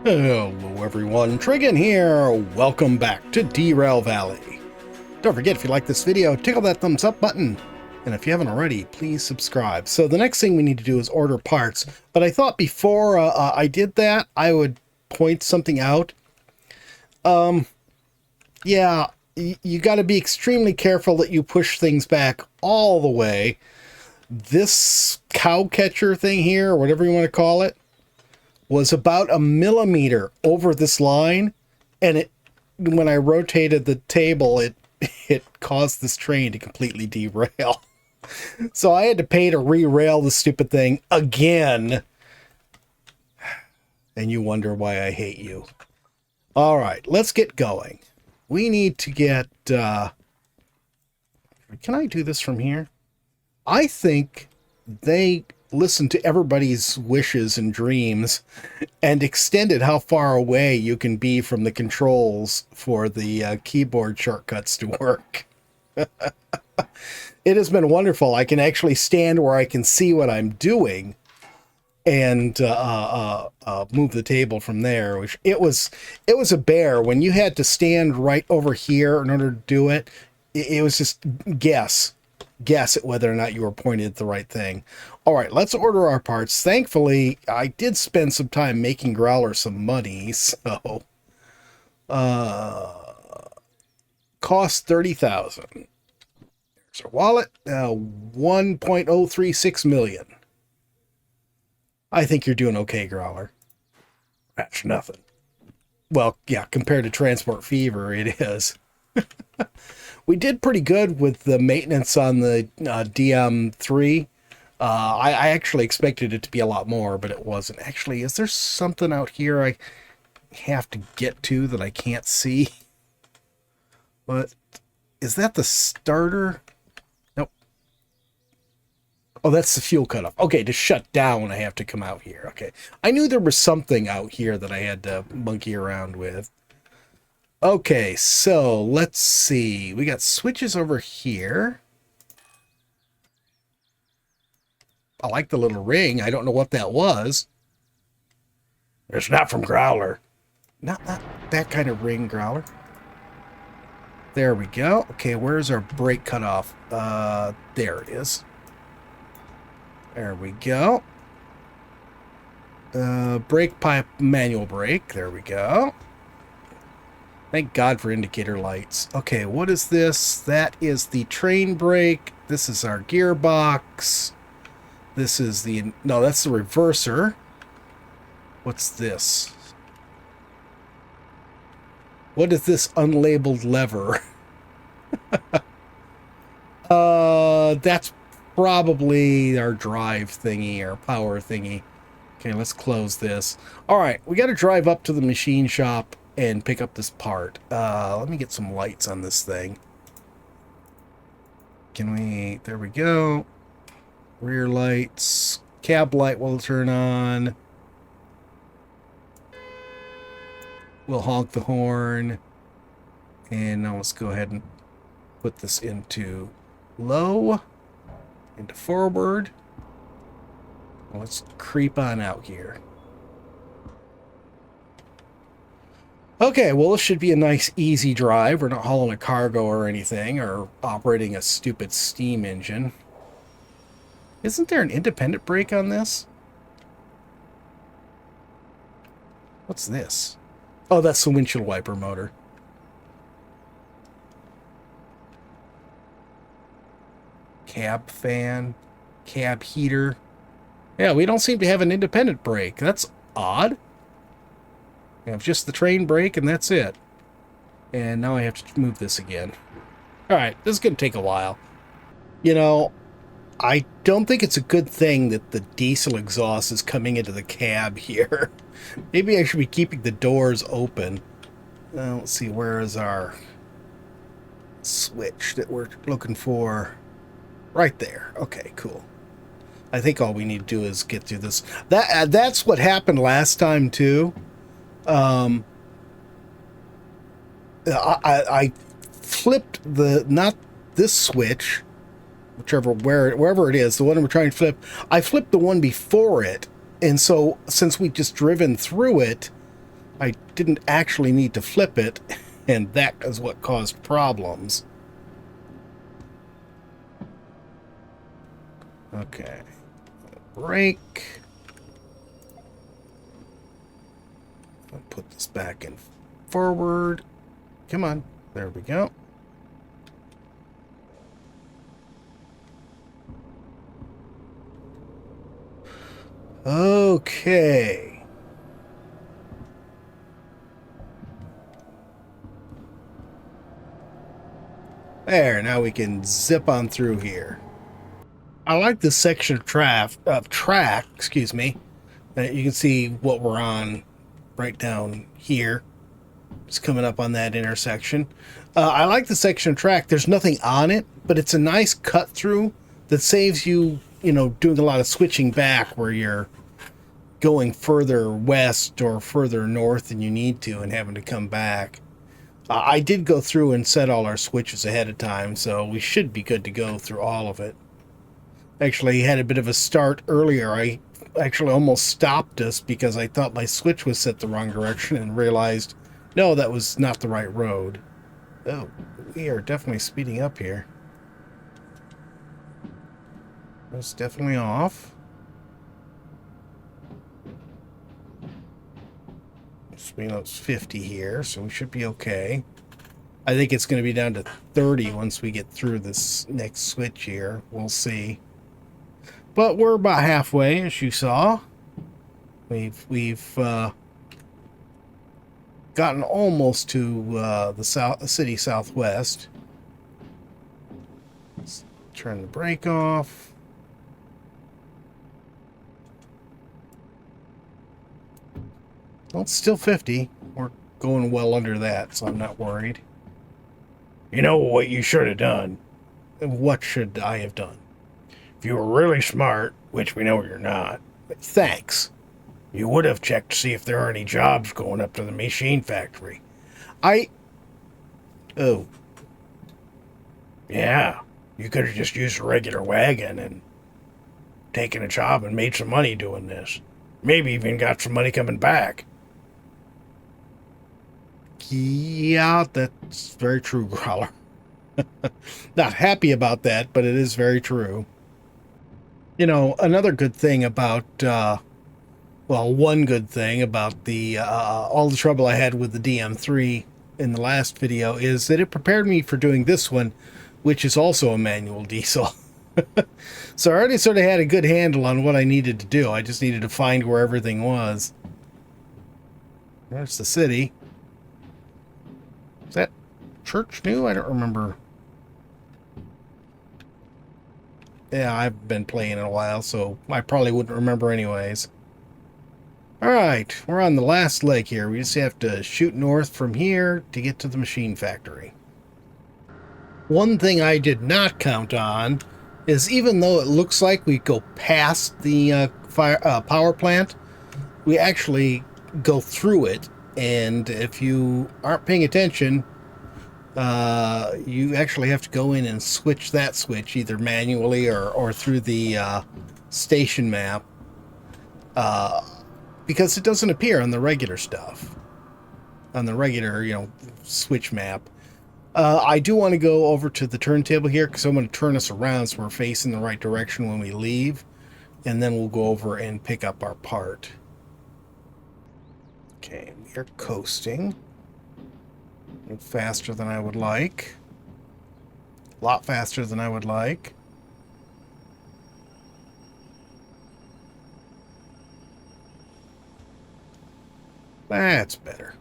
Hello everyone, Trigan here. Welcome back to Derail Valley. Don't forget, if you like this video, tickle that thumbs up button. And if you haven't already, please subscribe. So the next thing we need to do is order parts. But I thought before I did that, I would point something out. Yeah, you got to be extremely careful that you push things back all the way. This cow catcher thing here, or whatever you want to call it, was about a millimeter over this line, and when I rotated the table, it caused this train to completely derail. So I had to pay to re-rail the stupid thing again. And you wonder why I hate you. All right, let's get going. We need to get... can I do this from here? I think they listened to everybody's wishes and dreams and extended how far away you can be from the controls for the keyboard shortcuts to work. It has been wonderful. I can actually stand where I can see what I'm doing and move the table from there, which it was a bear. When you had to stand right over here in order to do it, it was just guess at whether or not you were pointed at the right thing. All right, let's order our parts. Thankfully, I did spend some time making Growler some money, so cost 30,000. There's our wallet, 1.036 million. I think you're doing okay, Growler. That's nothing. Well, yeah, compared to Transport Fever, it is. We did pretty good with the maintenance on the DM3. I actually expected it to be a lot more, but it wasn't. Actually, is there something out here I have to get to that I can't see? What? Is that the starter? Nope. Oh, that's the fuel cutoff. Okay, to shut down, I have to come out here. Okay. I knew there was something out here that I had to monkey around with. Okay, so let's see. We got switches over here. I like the little ring. I don't know what that was. It's not from Growler. Not that kind of ring, Growler. There we go. Okay, where's our brake cutoff? There it is. There we go. Brake pipe, manual brake. There we go. Thank God for indicator lights. Okay, what is this? That is the train brake. This is our gearbox. This is the... No, that's the reverser. What's this? What is this unlabeled lever? That's probably our drive thingy, our power thingy. Okay, let's close this. All right, we got to drive up to the machine shop and pick up this part. Let me get some lights on this thing. Can we... There we go. Rear lights. Cab light will turn on. We'll honk the horn. And now let's go ahead and put this into low. Into forward. Let's creep on out here. Okay, well, this should be a nice, easy drive. We're not hauling a cargo or anything, or operating a stupid steam engine. Isn't there an independent brake on this? What's this? Oh, that's the windshield wiper motor. Cab fan, cab heater. Yeah, we don't seem to have an independent brake. That's odd. I have just the train brake, and that's it. And now I have to move this again. Alright, this is going to take a while. You know, I don't think it's a good thing that the diesel exhaust is coming into the cab here. Maybe I should be keeping the doors open. Let's see, where is our switch that we're looking for? Right there. Okay, cool. I think all we need to do is get through this. That's what happened last time, too. I flipped not this switch, wherever it is, the one we're trying to flip. I flipped the one before it, and so since we just driven through it, I didn't actually need to flip it, and that is what caused problems. Okay. Brake. I'll put this back in forward. Come on. There we go. Okay. There, now we can zip on through here. I like this section of track, excuse me. You can see what we're on right down here. It's coming up on that intersection. I like the section of track. There's nothing on it, but it's a nice cut through that saves you, doing a lot of switching back where you're going further west or further north than you need to and having to come back. I did go through and set all our switches ahead of time, so we should be good to go through all of it. Actually, had a bit of a start earlier. I actually almost stopped us because I thought my switch was set the wrong direction and realized, no, that was not the right road. Oh, we are definitely speeding up here. That's definitely off. It's 50 here, so we should be okay. I think it's going to be down to 30 once we get through this next switch here. We'll see. But we're about halfway, as you saw. We've gotten almost to the city southwest. Let's turn the brake off. Well, it's still 50. We're going well under that, so I'm not worried. You know what you should have done? What should I have done? If you were really smart, which we know you're not, thanks, you would have checked to see if there are any jobs going up to the machine factory. Oh. Yeah, you could have just used a regular wagon and taken a job and made some money doing this. Maybe even got some money coming back. Yeah, that's very true, Growler. Not happy about that, but it is very true. Another good thing about, one good thing about the all the trouble I had with the DM3 in the last video is that it prepared me for doing this one, which is also a manual diesel. So I already sort of had a good handle on what I needed to do. I just needed to find where everything was. There's the city. Is that church new? I don't remember. Yeah, I've been playing in a while, so I probably wouldn't remember anyways. Alright, we're on the last leg here. We just have to shoot north from here to get to the machine factory. One thing I did not count on is, even though it looks like we go past the power plant, we actually go through it. And if you aren't paying attention, you actually have to go in and switch that switch either manually or through the station map, because it doesn't appear on the regular stuff, on the regular switch map. I do want to go over to the turntable here because I'm going to turn us around so we're facing the right direction when we leave, and then we'll go over and pick up our part. Okay, we are coasting. A little faster than I would like. A lot faster than I would like. That's better.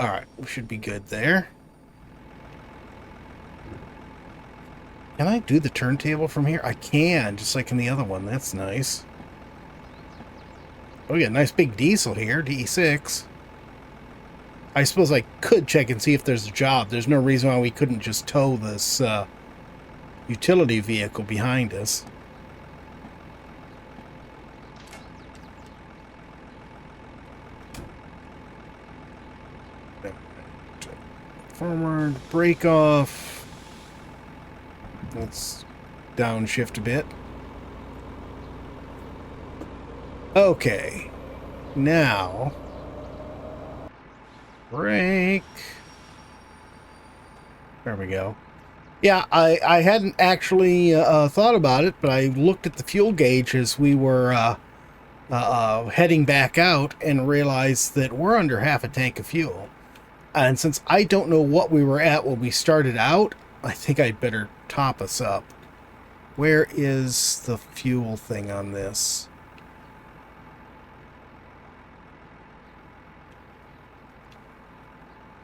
Alright, we should be good there. Can I do the turntable from here? I can, just like in the other one. That's nice. Oh, yeah, nice big diesel here, D6. I suppose I could check and see if there's a job. There's no reason why we couldn't just tow this utility vehicle behind us. Forward, brake off. Let's downshift a bit. Okay. Now, brake. There we go. Yeah, I hadn't actually thought about it, but I looked at the fuel gauge as we were heading back out and realized that we're under half a tank of fuel. And since I don't know what we were at when we started out, I think I'd better top us up. Where is the fuel thing on this?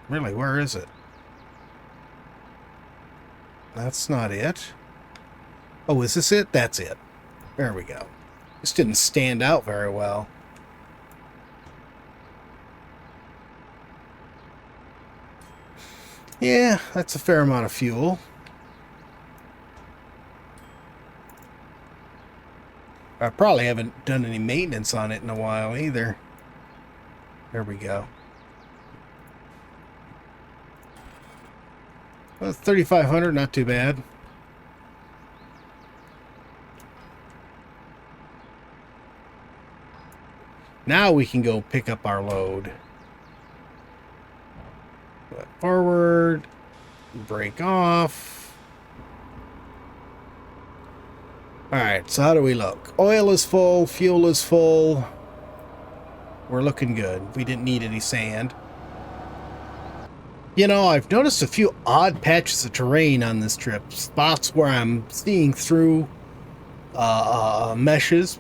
Really, where is it? That's not it. Oh, is this it? That's it. There we go. This didn't stand out very well. Yeah, that's a fair amount of fuel. I probably haven't done any maintenance on it in a while either. There we go. Well, 3,500, not too bad. Now we can go pick up our load. Forward, break off. Alright, so how do we look? Oil is full, fuel is full. We're looking good. We didn't need any sand. You know, I've noticed a few odd patches of terrain on this trip. Spots where I'm seeing through meshes,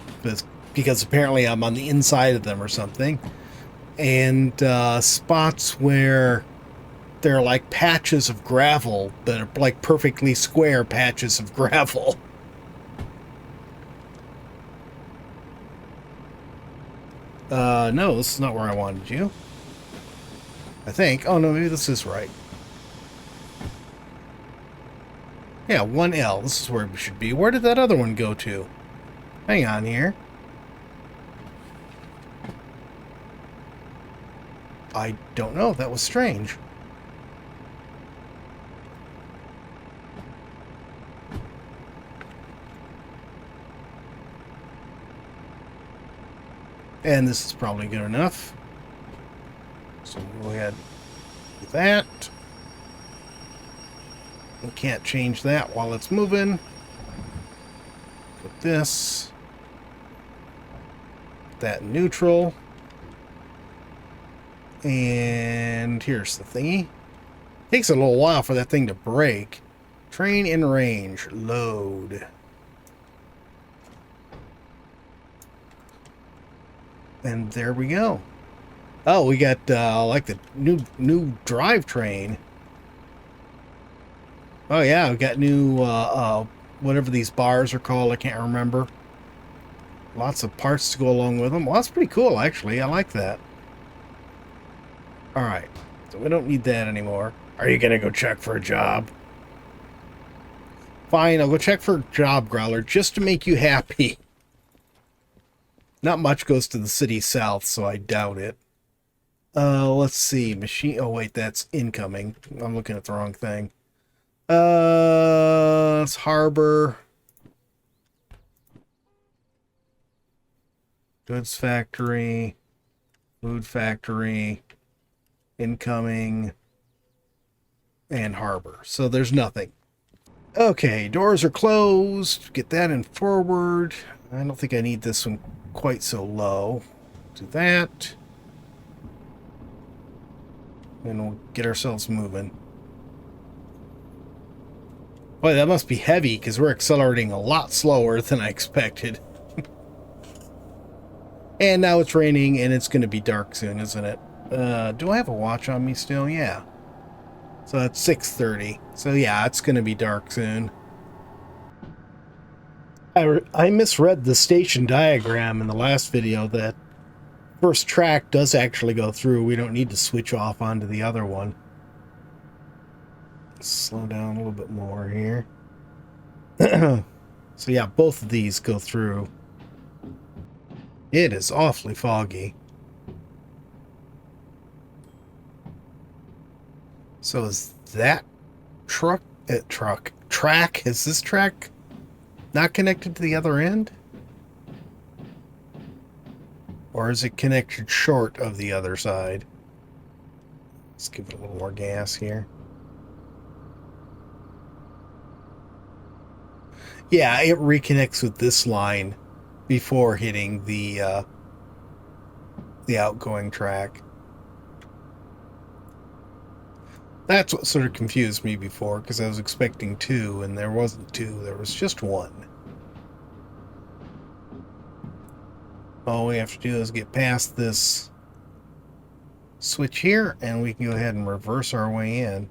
because apparently I'm on the inside of them or something. And spots where they're like patches of gravel that are like perfectly square patches of gravel. No, this is not where I wanted you. I think. Oh, no, maybe this is right. Yeah, 1L. This is where we should be. Where did that other one go to? Hang on here. I don't know. That was strange. And this is probably good enough. So we'll go ahead and do that. We can't change that while it's moving. Put this. Put that in neutral. And here's the thingy. Takes a little while for that thing to break. Train in range. Load. And there we go. Oh, we got like the new drivetrain. Oh yeah, we got new whatever these bars are called. I can't remember. Lots of parts to go along with them. Well, that's pretty cool, actually. I like that. All right, so we don't need that anymore. Are you gonna go check for a job? Fine, I'll go check for a job, Growler, just to make you happy. Not much goes to the city south, so I doubt it. Let's see. Machine. Oh, wait, that's incoming. I'm looking at the wrong thing. It's harbor. Goods factory. Food factory. Incoming. And harbor. So there's nothing. Okay, doors are closed. Get that in forward. I don't think I need this one quite so low. Do that. And we'll get ourselves moving. Boy, that must be heavy because we're accelerating a lot slower than I expected. And now it's raining and it's going to be dark soon, isn't it? Do I have a watch on me still? Yeah. So it's 6:30. So yeah, it's going to be dark soon. I misread the station diagram in the last video. That first track does actually go through. We don't need to switch off onto the other one. Slow down a little bit more here. So yeah, both of these go through. It is awfully foggy. So is that track, is this track not connected to the other end? Or is it connected short of the other side? Let's give it a little more gas here. Yeah, it reconnects with this line before hitting the outgoing track. That's what sort of confused me before, because I was expecting two, and there wasn't two. There was just one. All we have to do is get past this switch here, and we can go ahead and reverse our way in.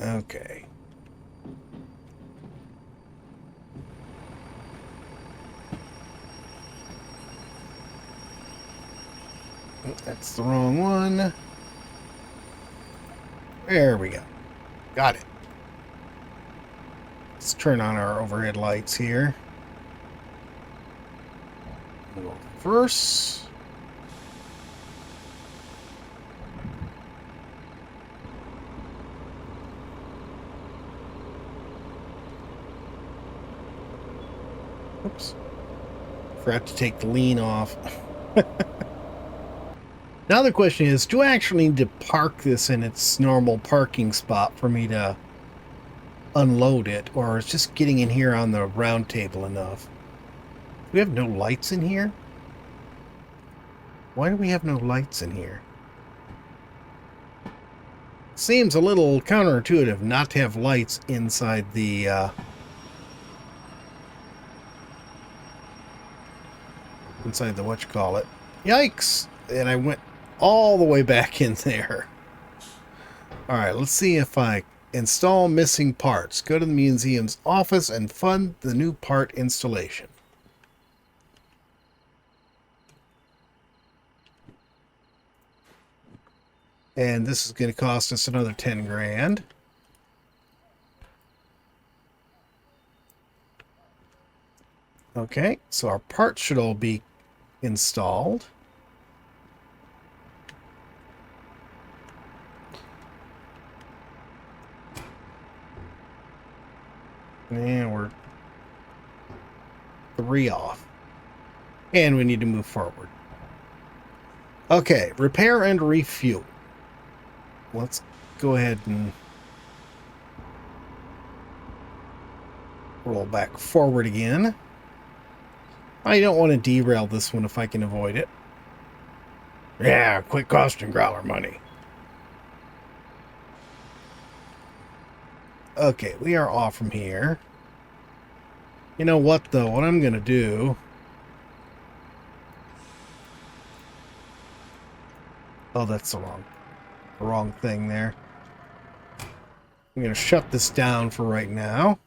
Okay. That's the wrong one. There we go. Got it. Let's turn on our overhead lights here. We'll reverse. Oops. Forgot to take the lean off. Now the question is, do I actually need to park this in its normal parking spot for me to unload it, or is just getting in here on the round table enough? Do we have no lights in here? Why do we have no lights in here? Seems a little counterintuitive not to have lights inside the whatchamacallit. Yikes! And I went all the way back in there. Alright, let's see if I install missing parts. Go to the museum's office and fund the new part installation. And this is going to cost us another 10 grand. Okay, so our parts should all be installed. And we're 3 off. And we need to move forward. Okay, repair and refuel. Let's go ahead and roll back forward again. I don't want to derail this one if I can avoid it. Yeah, quit costing Growler money. Okay, we are off from here. You know what, though? What I'm going to do... Oh, that's the wrong thing there. I'm going to shut this down for right now.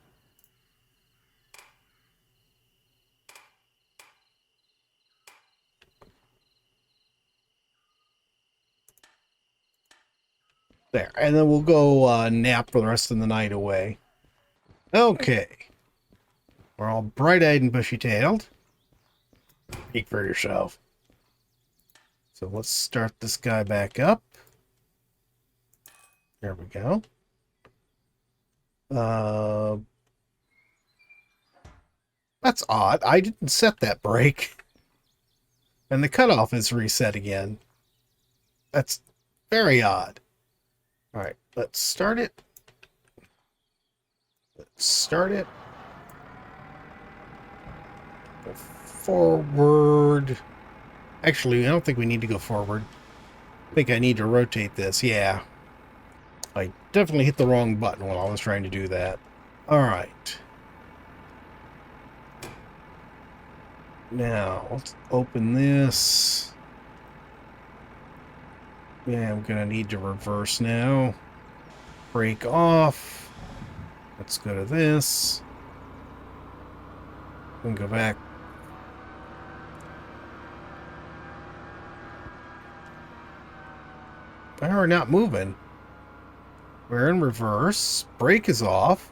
There, and then we'll go nap for the rest of the night away. Okay. We're all bright-eyed and bushy-tailed. Speak for yourself. So let's start this guy back up. There we go. That's odd. I didn't set that brake. And the cutoff is reset again. That's very odd. Alright, let's start it. Let's start it. Go forward. Actually, I don't think we need to go forward. I think I need to rotate this, yeah. I definitely hit the wrong button while I was trying to do that. Alright. Now, let's open this. Yeah, I'm gonna need to reverse now. Brake off. Let's go to this. And go back. We're not moving. We're in reverse. Brake is off.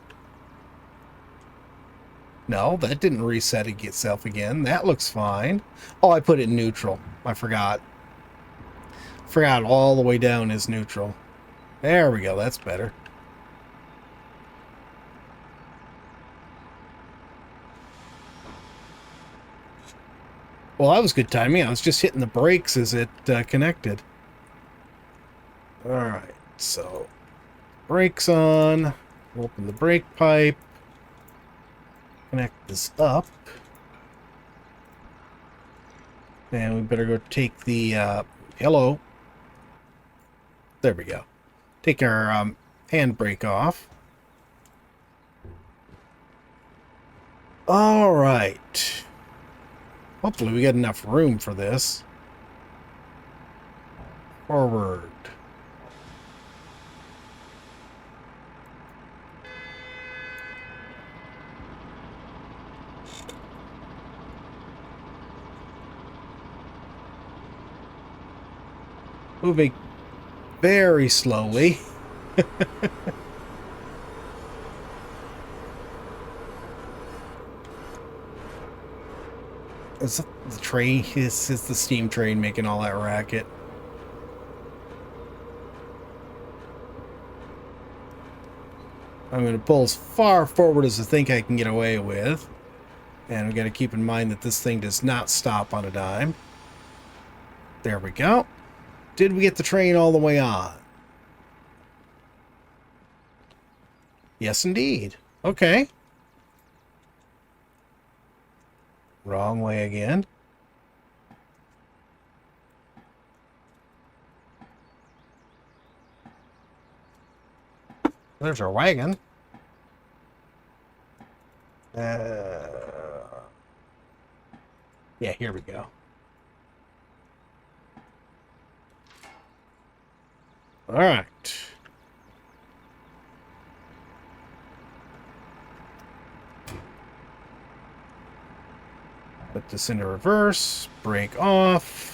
No, that didn't reset itself again. That looks fine. Oh, I put it in neutral. I forgot. Forgot all the way down is neutral. There we go. That's better. Well, that was good timing. I was just hitting the brakes as it connected. Alright, so brakes on. Open the brake pipe. Connect this up. And we better go take the, hello. There we go. Take our handbrake off. Alright. Hopefully we got enough room for this. Forward. Moving very slowly. Is the train? Is the steam train making all that racket? I'm going to pull as far forward as I think I can get away with. And we got to keep in mind that this thing does not stop on a dime. There we go. Did we get the train all the way on? Yes, indeed. Okay. Wrong way again. There's our wagon. Yeah, here we go. All right. Put this into reverse. Brake off.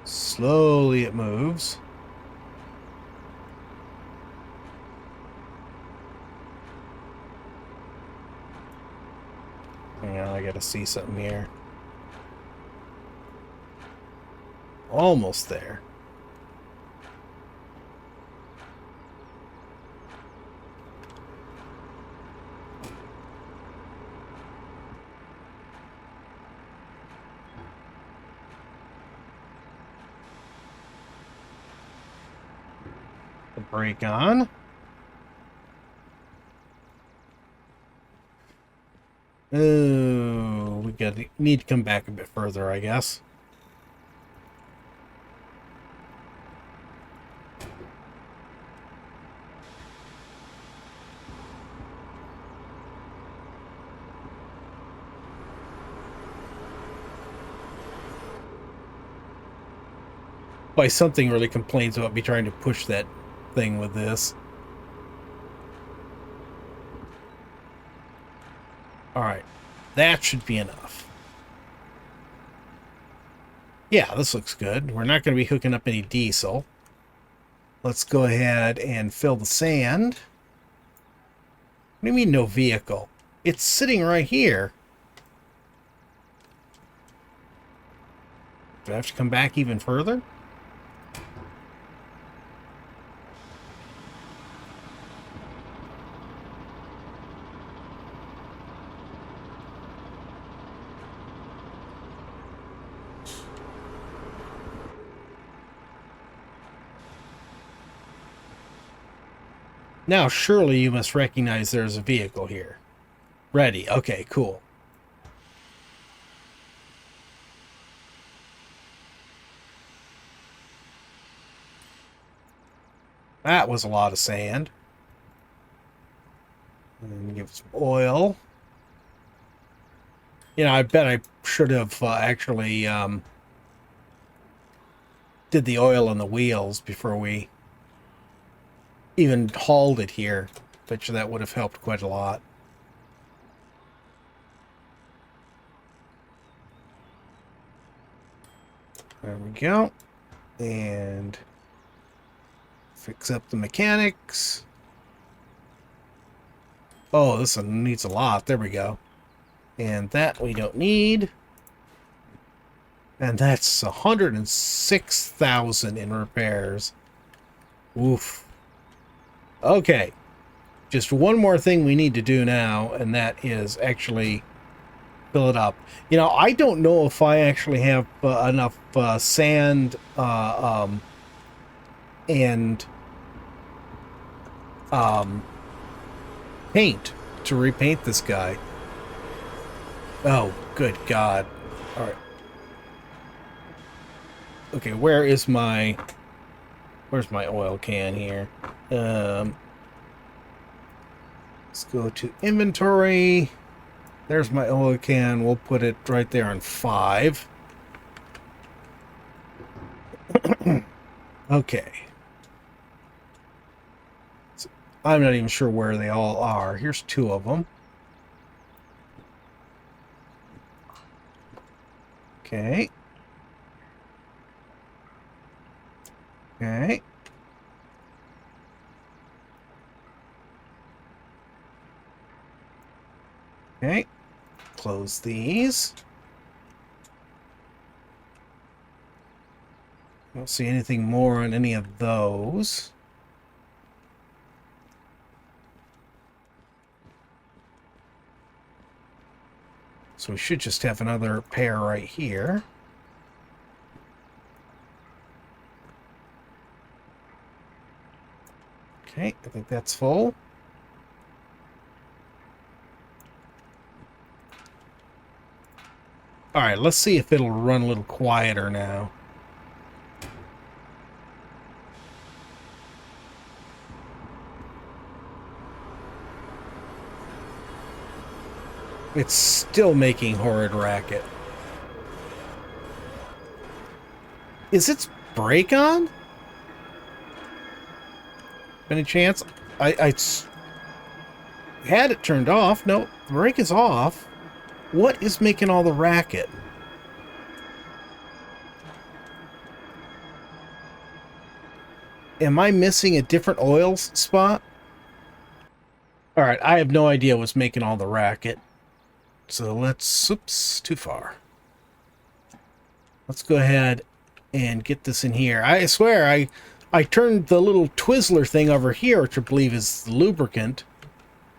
Slowly it moves. Hang on, I gotta see something here. Almost there. The brake on. Oh, need to come back a bit further, I guess. Why something really complains about me trying to push that thing with this. Alright, that should be enough. Yeah, this looks good. We're not going to be hooking up any diesel. Let's go ahead and fill the sand. What do you mean no vehicle? It's sitting right here. Do I have to come back even further? Now, surely you must recognize there's a vehicle here. Ready. Okay, cool. That was a lot of sand. And give it some oil. You know, I bet I should have actually did the oil on the wheels before we even hauled it here. Bet you that would have helped quite a lot. There we go. And fix up the mechanics. Oh, this one needs a lot. There we go. And that we don't need. And that's 106,000 in repairs. Oof. Okay. Just one more thing we need to do now, and that is actually fill it up. You know, I don't know if I actually have enough sand and paint to repaint this guy. Oh, good God. All right. Okay, where's my oil can here? Let's go to inventory. There's my oil can. We'll put it right there on 5. Okay. So I'm not even sure where they all are. Here's 2 of them. Okay. Okay. Okay. Close these. Don't see anything more on any of those. So we should just have another pair right here. Okay, I think that's full. Alright, let's see if it'll run a little quieter now. It's still making horrid racket. Is its brake on? Any chance? I had it turned off. No, the brake is off. What is making all the racket? Am I missing a different oil spot? Alright, I have no idea what's making all the racket. So let's... Oops, too far. Let's go ahead and get this in here. I swear, I turned the little Twizzler thing over here, which I believe is the lubricant.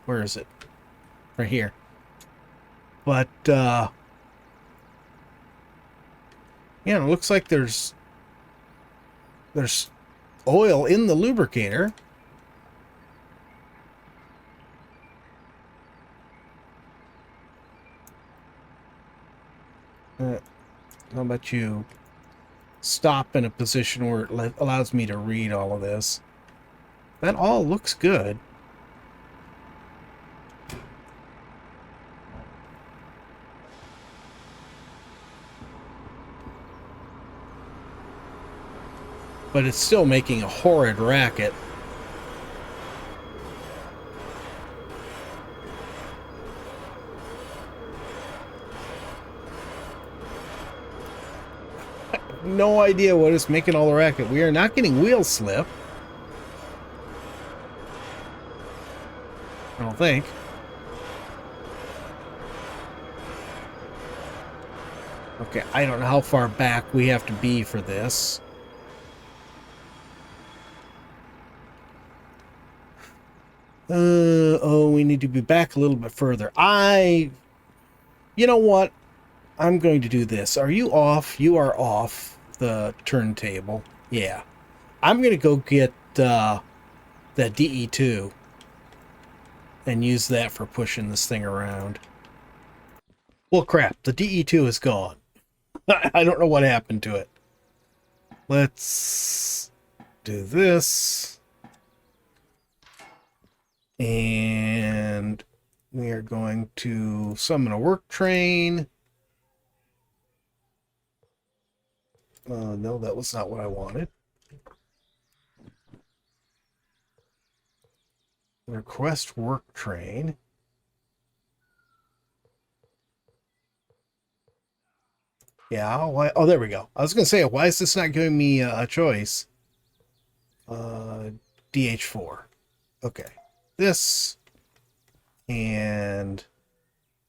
Where is it? Right here. But, yeah, it looks like there's oil in the lubricator. How about you stop in a position where it allows me to read all of this? That all looks good. But it's still making a horrid racket. No idea what is making all the racket. We are not getting wheel slip. I don't think. Okay, I don't know how far back we have to be for this. Oh, we need to be back a little bit further. You know what? I'm going to do this. Are you off? You are off the turntable. Yeah. I'm going to go get that DE2 and use that for pushing this thing around. Well, crap. The DE2 is gone. I don't know what happened to it. Let's do this. And we are going to summon a work train. No, that was not what I wanted. Request work train. Yeah, why? Oh, there we go. I was going to say, why is this not giving me a choice? DH4. Okay. This And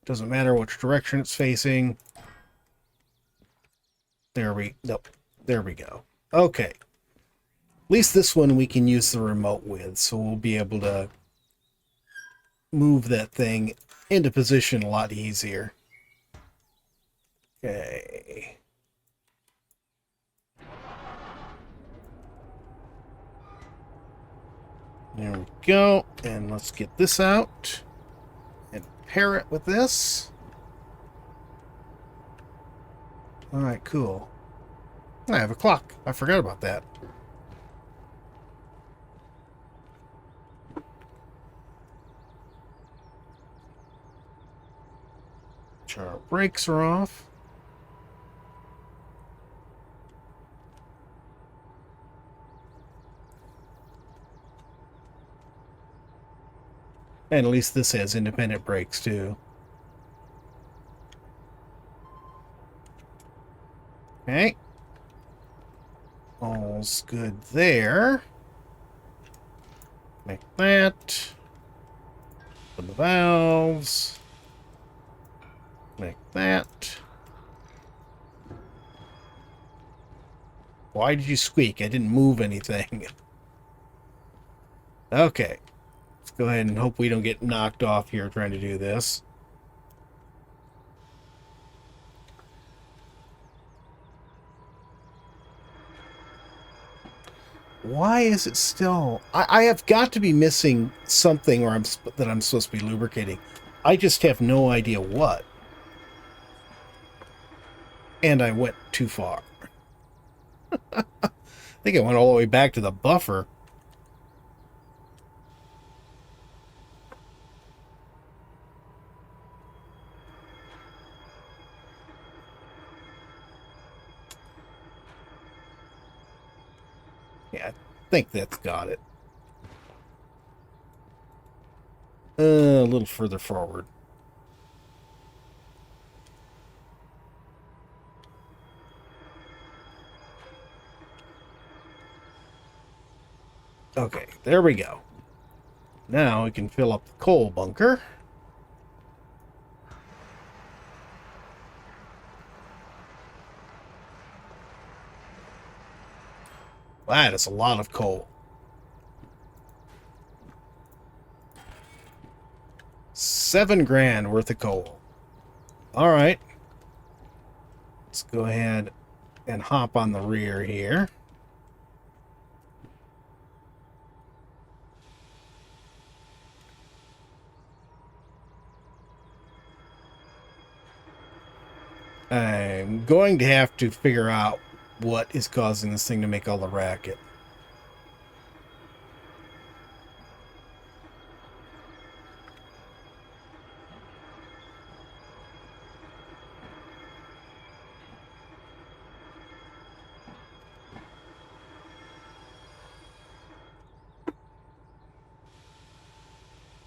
doesn't matter which direction it's facing. Nope. There we go. Okay. At least this one we can use the remote with, so we'll be able to move that thing into position a lot easier. Okay. There we go. And let's get this out and pair it with this. Alright, cool. I have a clock. I forgot about that. Our brakes are off. And at least this has independent brakes too. Okay. All's good there. Make that. Open the valves. Like that. Why did you squeak? I didn't move anything. Okay. Let's go ahead and hope we don't get knocked off here trying to do this. Why is it still... I have got to be missing something or that I'm supposed to be lubricating. I just have no idea what. And I went too far. I think I went all the way back to the buffer. Yeah, I think that's got it. A little further forward. Okay, there we go. Now we can fill up the coal bunker. That is a lot of coal. 7 grand worth of coal. All right. Let's go ahead and hop on the rear here. I'm going to have to figure out what is causing this thing to make all the racket.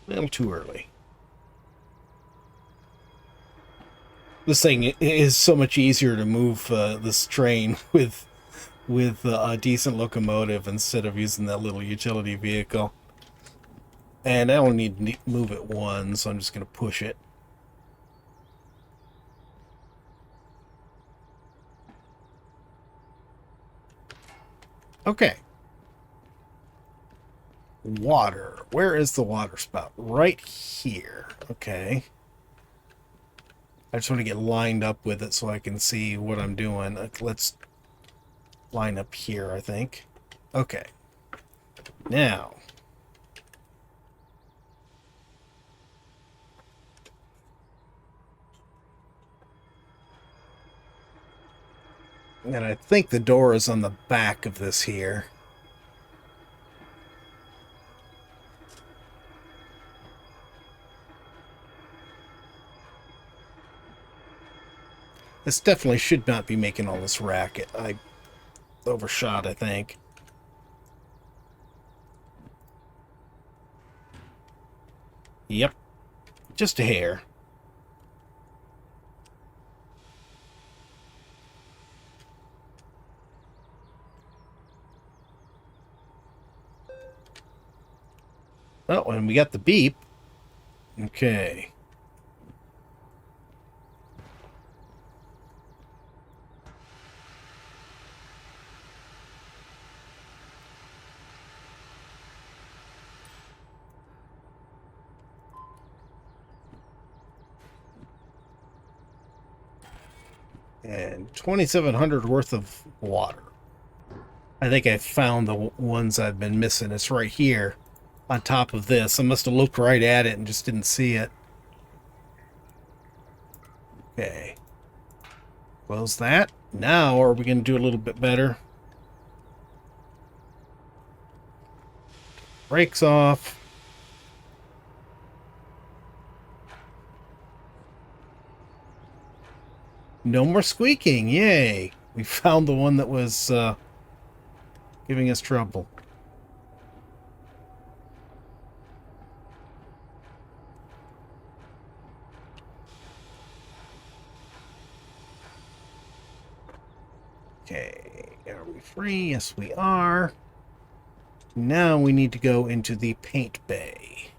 A little too early. This thing is so much easier to move this train with a decent locomotive instead of using that little utility vehicle. And I only need to move it once, so I'm just going to push it. Okay. Water. Where is the water spout? Right here. Okay. I just want to get lined up with it so I can see what I'm doing. Let's line up here, I think. Okay. Now. And I think the door is on the back of this here. This definitely should not be making all this racket. I overshot, I think. Yep. Just a hair. Oh, and we got the beep. Okay. And 2,700 worth of water. I think I found the ones I've been missing. It's right here on top of this. I must have looked right at it and just didn't see it. Okay. Close that. Now, are we going to do a little bit better? Brakes off. No more squeaking. Yay. We found the one that was giving us trouble. Okay. Are we free? Yes, we are. Now we need to go into the paint bay.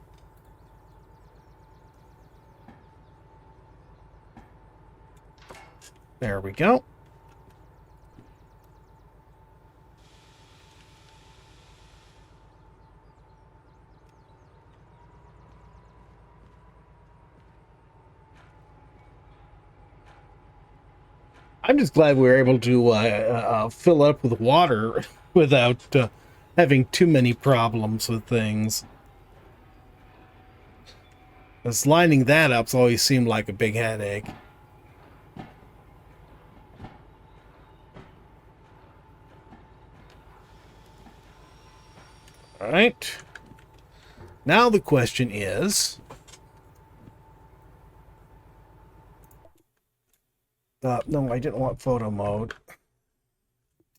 There we go. I'm just glad we were able to fill up with water without having too many problems with things. Because lining that up's always seemed like a big headache. All right. Now the question is... no, I didn't want photo mode.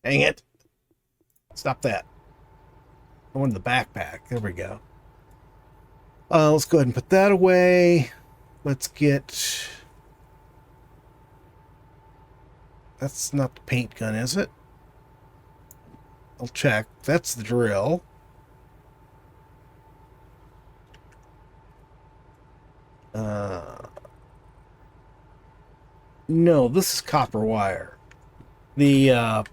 Dang it. Stop that. I wanted the backpack. There we go. Let's go ahead and put that away. Let's get... That's not the paint gun, is it? I'll check. That's the drill. No, this is copper wire. The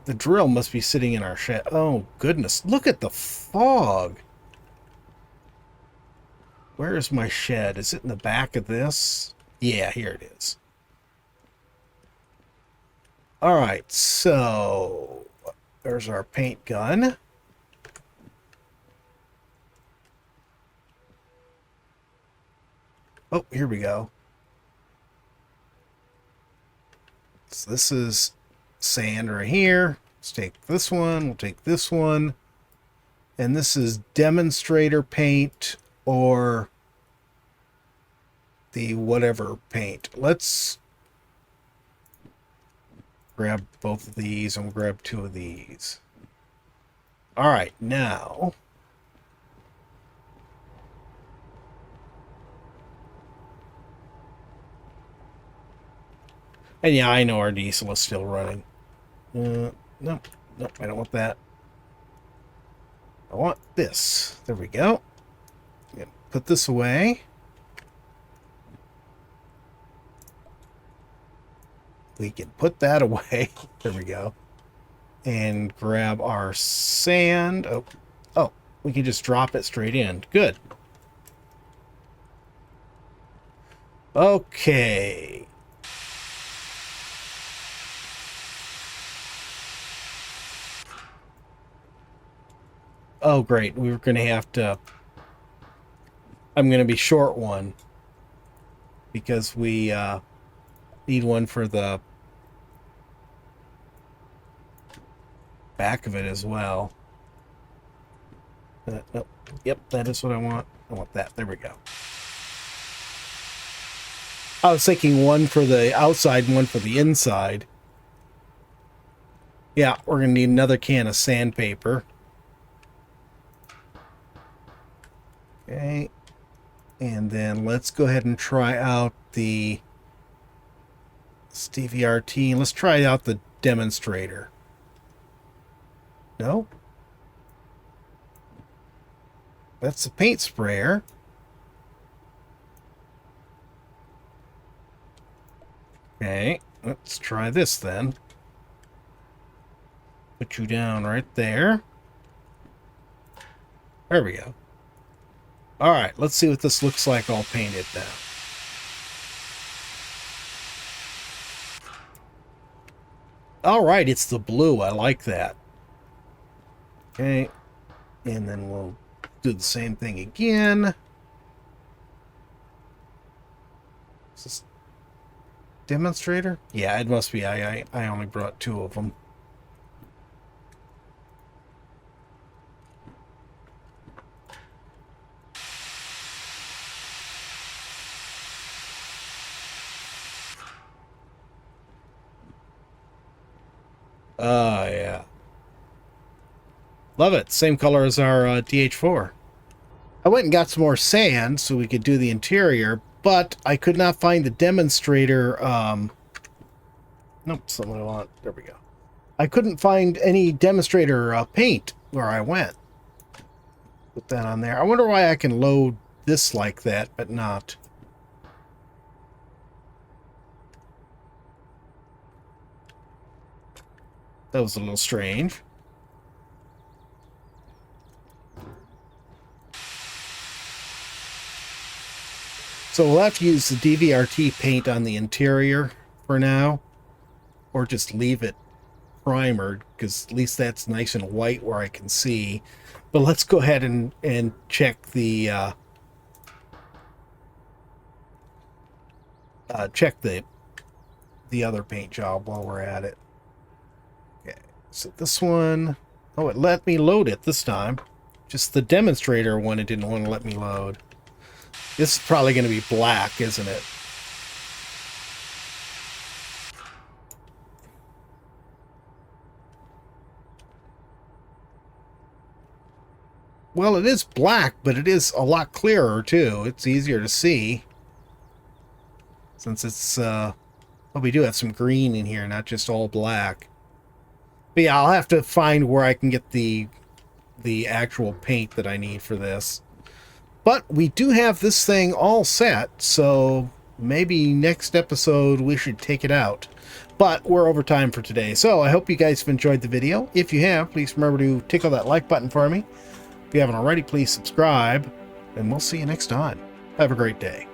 drill must be sitting in our shed. Oh, goodness. Look at the fog. Where is my shed? Is it in the back of this? Yeah, here it is. All right, so there's our paint gun. Oh, here we go. So this is sand right here. Let's take this one. We'll take this one. And this is demonstrator paint or the whatever paint. Let's grab both of these and we'll grab two of these. All right, now... And yeah, I know our diesel is still running. Nope, nope, I don't want that. I want this. There we go. Put this away. We can put that away. There we go. And grab our sand. Oh, we can just drop it straight in. Good. Okay. Oh, great. We were going to have to... I'm going to be short one. Because we need one for the back of it as well. Nope. Yep, that is what I want. I want that. There we go. I was thinking one for the outside and one for the inside. Yeah, we're going to need another can of sandpaper. Okay. And then let's go ahead and try out the Stevie RT. And let's try out the demonstrator. No? That's the paint sprayer. Okay, let's try this then. Put you down right there. There we go. Alright, let's see what this looks like all painted now. Alright, it's the blue. I like that. Okay, and then we'll do the same thing again. Is this demonstrator? Yeah, it must be. I only brought 2 of them. Yeah. Love it. Same color as our DH4. I went and got some more sand so we could do the interior, but I could not find the demonstrator. Nope, that's not what I want. There we go. I couldn't find any demonstrator paint where I went. Put that on there. I wonder why I can load this like that, but not. That was a little strange. So we'll have to use the DVRT paint on the interior for now, or just leave it primered, because at least that's nice and white where I can see. But let's go ahead and check the other paint job while we're at it. Okay, so this one, oh, it let me load it this time. Just the demonstrator one, it didn't want to let me load. This is probably going to be black, isn't it? Well, it is black, but it is a lot clearer, too. It's easier to see. Since it's, well, we do have some green in here, not just all black. But yeah, I'll have to find where I can get the actual paint that I need for this. But we do have this thing all set, so maybe next episode we should take it out. But we're over time for today, so I hope you guys have enjoyed the video. If you have, please remember to tickle that like button for me. If you haven't already, please subscribe, and we'll see you next time. Have a great day.